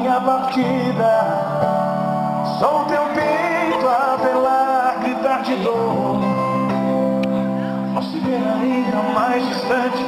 minha partida. Só o teu peito a velar, gritar de dor. Posso ver ainda mais distante